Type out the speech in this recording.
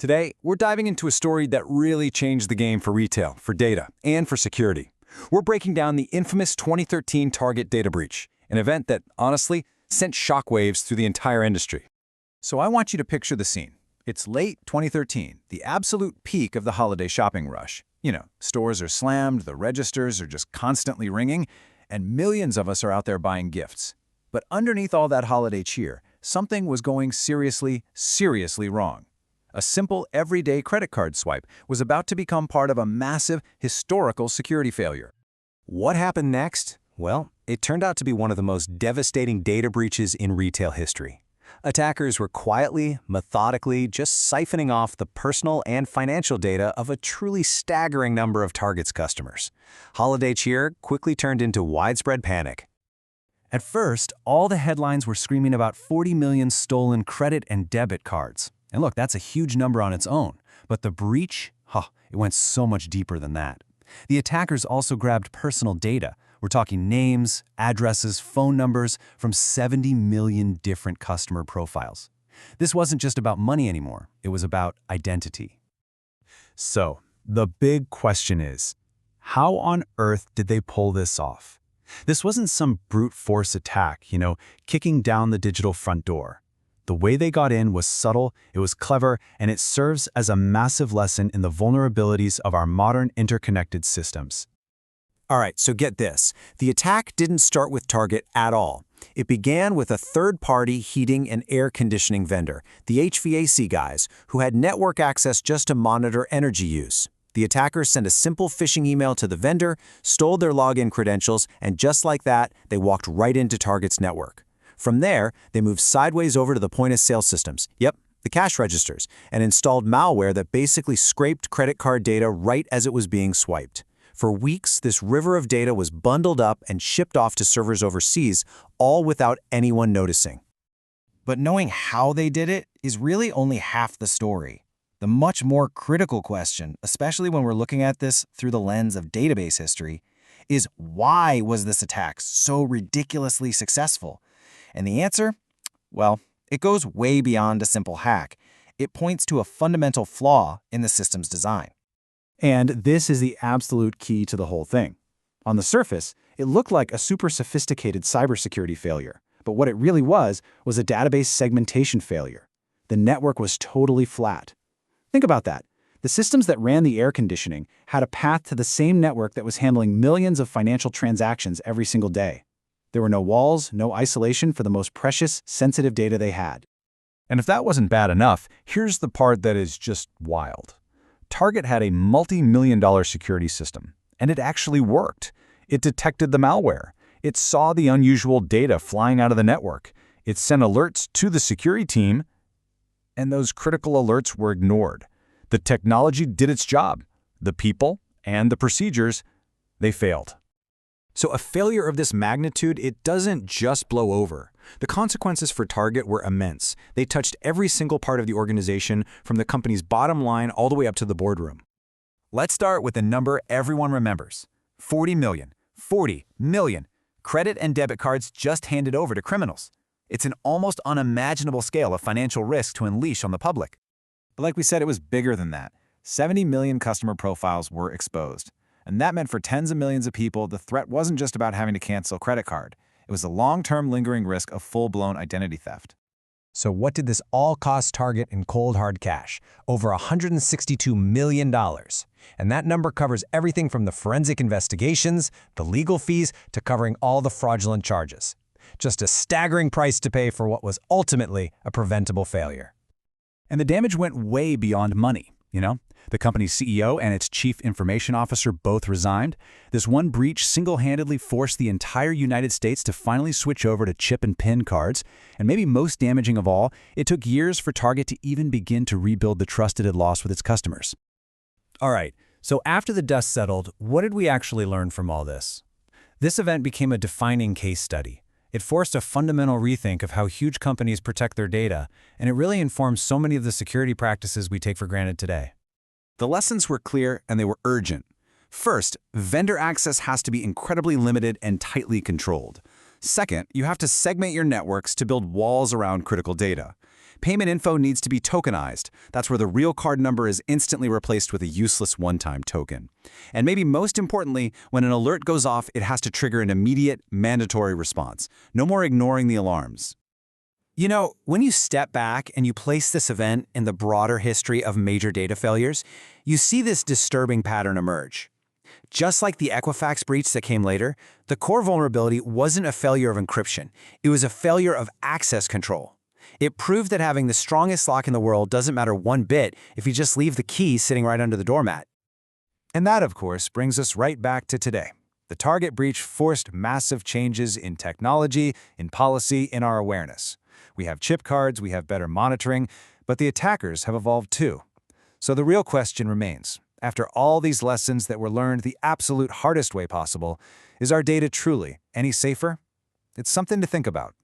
Today, we're diving into a story that really changed the game for retail, for data, and for security. We're breaking down the infamous 2013 Target data breach, an event that, honestly, sent shockwaves through the entire industry. So I want you to picture the scene. It's late 2013, the absolute peak of the holiday shopping rush. Stores are slammed, the registers are just constantly ringing, and millions of us are out there buying gifts. But underneath all that holiday cheer, something was going seriously, seriously wrong. A simple, everyday credit card swipe was about to become part of a massive, historical security failure. What happened next? Well, it turned out to be one of the most devastating data breaches in retail history. Attackers were quietly, methodically, just siphoning off the personal and financial data of a truly staggering number of Target's customers. Holiday cheer quickly turned into widespread panic. At first, all the headlines were screaming about 40 million stolen credit and debit cards. And look, that's a huge number on its own. But the breach, it went so much deeper than that. The attackers also grabbed personal data. We're talking names, addresses, phone numbers from 70 million different customer profiles. This wasn't just about money anymore. It was about identity. So, the big question is, how on earth did they pull this off? This wasn't some brute force attack, kicking down the digital front door. The way they got in was subtle, it was clever, and it serves as a massive lesson in the vulnerabilities of our modern interconnected systems. All right, so get this. The attack didn't start with Target at all. It began with a third-party heating and air conditioning vendor, the HVAC guys, who had network access just to monitor energy use. The attackers sent a simple phishing email to the vendor, stole their login credentials, and just like that, they walked right into Target's network. From there, they moved sideways over to the point-of-sale systems, the cash registers, and installed malware that basically scraped credit card data right as it was being swiped. For weeks, this river of data was bundled up and shipped off to servers overseas, all without anyone noticing. But knowing how they did it is really only half the story. The much more critical question, especially when we're looking at this through the lens of database history, is why was this attack so ridiculously successful? And the answer? Well, it goes way beyond a simple hack. It points to a fundamental flaw in the system's design. And this is the absolute key to the whole thing. On the surface, it looked like a super sophisticated cybersecurity failure, but what it really was a database segmentation failure. The network was totally flat. Think about that. The systems that ran the air conditioning had a path to the same network that was handling millions of financial transactions every single day. There were no walls, no isolation for the most precious, sensitive data they had. And if that wasn't bad enough, here's the part that is just wild. Target had a multi-million-dollar security system, and it actually worked. It detected the malware. It saw the unusual data flying out of the network. It sent alerts to the security team, and those critical alerts were ignored. The technology did its job. The people and the procedures, they failed. So a failure of this magnitude, it doesn't just blow over. The consequences for Target were immense. They touched every single part of the organization, from the company's bottom line all the way up to the boardroom. Let's start with the number everyone remembers. 40 million. 40 million. Credit and debit cards just handed over to criminals. It's an almost unimaginable scale of financial risk to unleash on the public. But like we said, it was bigger than that. 70 million customer profiles were exposed. And that meant for tens of millions of people, the threat wasn't just about having to cancel a credit card. It was the long-term lingering risk of full-blown identity theft. So what did this all cost Target in cold hard cash? Over $162 million. And that number covers everything from the forensic investigations, the legal fees, to covering all the fraudulent charges. Just a staggering price to pay for what was ultimately a preventable failure. And the damage went way beyond money, The company's CEO and its chief information officer both resigned. This one breach single-handedly forced the entire United States to finally switch over to chip and PIN cards. And maybe most damaging of all, it took years for Target to even begin to rebuild the trust it had lost with its customers. All right, so after the dust settled, what did we actually learn from all this? This event became a defining case study. It forced a fundamental rethink of how huge companies protect their data, and it really informs so many of the security practices we take for granted today. The lessons were clear and they were urgent. First, vendor access has to be incredibly limited and tightly controlled. Second, you have to segment your networks to build walls around critical data. Payment info needs to be tokenized. That's where the real card number is instantly replaced with a useless one-time token. And maybe most importantly, when an alert goes off, it has to trigger an immediate, mandatory response. No more ignoring the alarms. You know, when you step back and you place this event in the broader history of major data failures, you see this disturbing pattern emerge. Just like the Equifax breach that came later, the core vulnerability wasn't a failure of encryption. It was a failure of access control. It proved that having the strongest lock in the world doesn't matter one bit if you just leave the key sitting right under the doormat. And that, of course, brings us right back to today. The Target breach forced massive changes in technology, in policy, in our awareness. We have chip cards, we have better monitoring, but the attackers have evolved too. So the real question remains, after all these lessons that were learned the absolute hardest way possible, is our data truly any safer? It's something to think about.